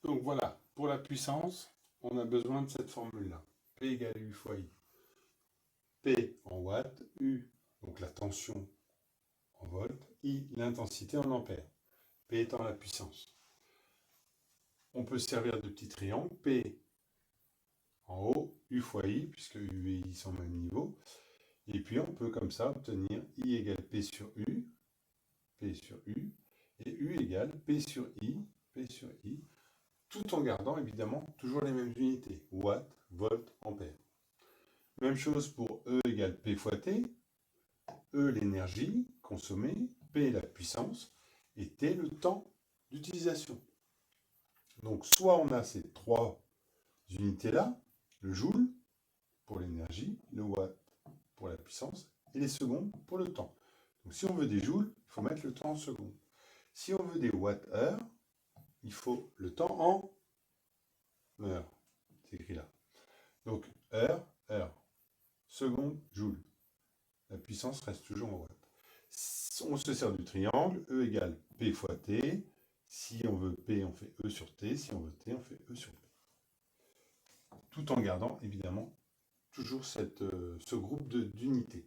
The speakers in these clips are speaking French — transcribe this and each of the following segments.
Donc voilà, pour la puissance, on a besoin de cette formule-là. P égale U fois I. P en watts, U, donc la tension en volts, I, l'intensité en ampères. P étant la puissance. On peut se servir de petits triangles. P en haut, U fois I, puisque U et I sont au même niveau. Et puis on peut comme ça obtenir I égale P sur U, et U égale P sur I, tout en gardant évidemment toujours les mêmes unités, watts, volts, ampères. Même chose pour E égale P fois T, E l'énergie consommée, P la puissance, et T le temps d'utilisation. Donc soit on a ces trois unités-là, le joule pour l'énergie, le watt pour la puissance, et les secondes pour le temps. Donc si on veut des joules, il faut mettre le temps en secondes. Si on veut des watts-heures, il faut le temps en heures. C'est écrit là. Donc heure, seconde, joule. La puissance reste toujours en watts. On se sert du triangle, E égale P fois T. Si on veut P, on fait E sur T. Si on veut T, on fait E sur P. Tout en gardant évidemment toujours ce groupe d'unités.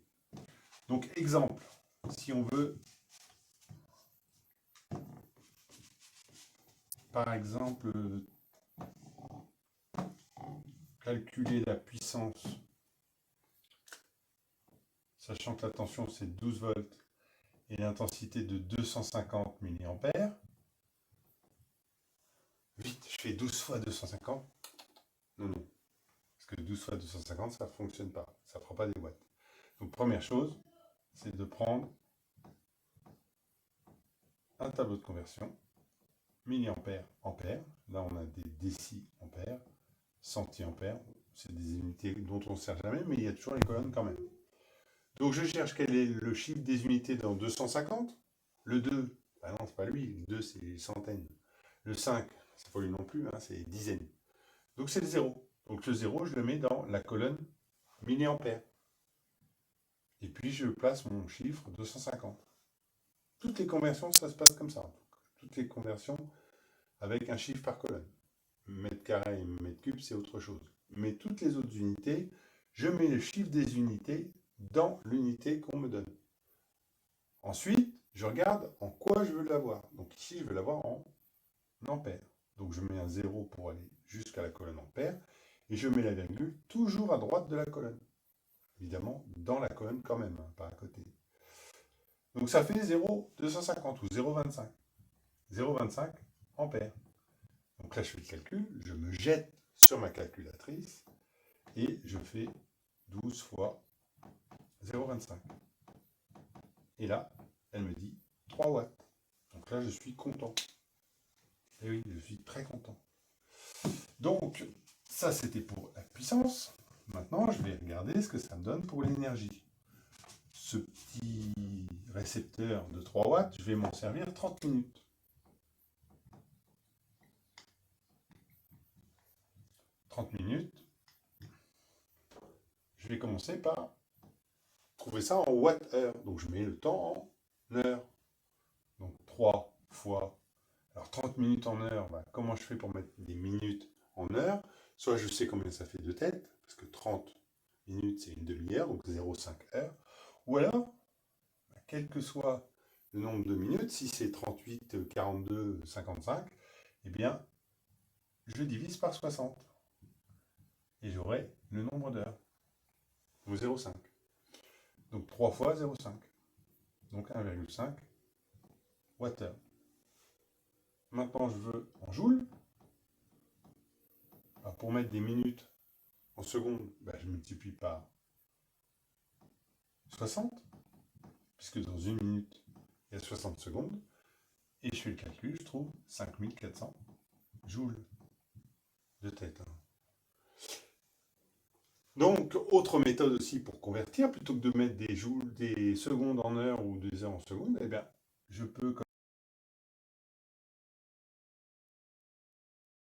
Donc exemple, si on veut par exemple calculer la puissance, sachant que la tension c'est 12 volts et l'intensité de 250 mA. Vite, je fais 12 fois 250. Non, parce que 12 fois 250, ça ne fonctionne pas. Ça ne prend pas des watts. Donc première chose, c'est de prendre un tableau de conversion, milliampères, ampères. Là, on a des déci-ampères, centiampères. C'est des unités dont on ne sert jamais, mais il y a toujours les colonnes quand même. Donc je cherche quel est le chiffre des unités dans 250. Le 2, bah non, c'est pas lui. Le 2, c'est centaines. Le 5, c'est pas lui non plus, hein, c'est dizaines. Donc c'est le 0. Donc le 0, je le mets dans la colonne milliampères. Et puis je place mon chiffre 250. Toutes les conversions, ça se passe comme ça. Toutes les conversions avec un chiffre par colonne. Mètre carré et mètre cube, c'est autre chose. Mais toutes les autres unités, je mets le chiffre des unités dans l'unité qu'on me donne. Ensuite, je regarde en quoi je veux l'avoir. Donc ici, je veux l'avoir en ampères. Donc je mets un 0 pour aller jusqu'à la colonne ampères. Et je mets la virgule toujours à droite de la colonne. Évidemment, dans la colonne quand même, hein, pas à côté. Donc ça fait 0,250 ou 0,25. 0,25 ampères. Donc là, je fais le calcul, je me jette sur ma calculatrice et je fais 12 fois 0,25. Et là, elle me dit 3 watts. Donc là, je suis content. Et oui, je suis très content. Donc, ça, c'était pour la puissance. Maintenant, je vais regarder ce que ça me donne pour l'énergie. Ce petit récepteur de 3 watts, je vais m'en servir 30 minutes. 30 minutes. Je vais commencer par trouver ça en watts-heure. Donc, je mets le temps en heure. Donc, 3 fois... Alors, 30 minutes en heure, bah, comment je fais pour mettre des minutes en heure? Soit je sais combien ça fait de tête, parce que 30 minutes, c'est une demi-heure, donc 0,5 heures. Ou alors, quel que soit le nombre de minutes, si c'est 38, 42, 55, eh bien, je divise par 60. Et j'aurai le nombre d'heures. Donc 0,5. Donc 3 fois 0,5. Donc 1,5 Wh. Maintenant, je veux en joules. Alors, pour mettre des minutes en secondes, je multiplie par 60, puisque dans une minute, il y a 60 secondes. Et je fais le calcul, je trouve 5400 joules de tête. Donc, autre méthode aussi pour convertir, plutôt que de mettre des joules, des secondes en heure ou des heures en secondes, eh bien, je peux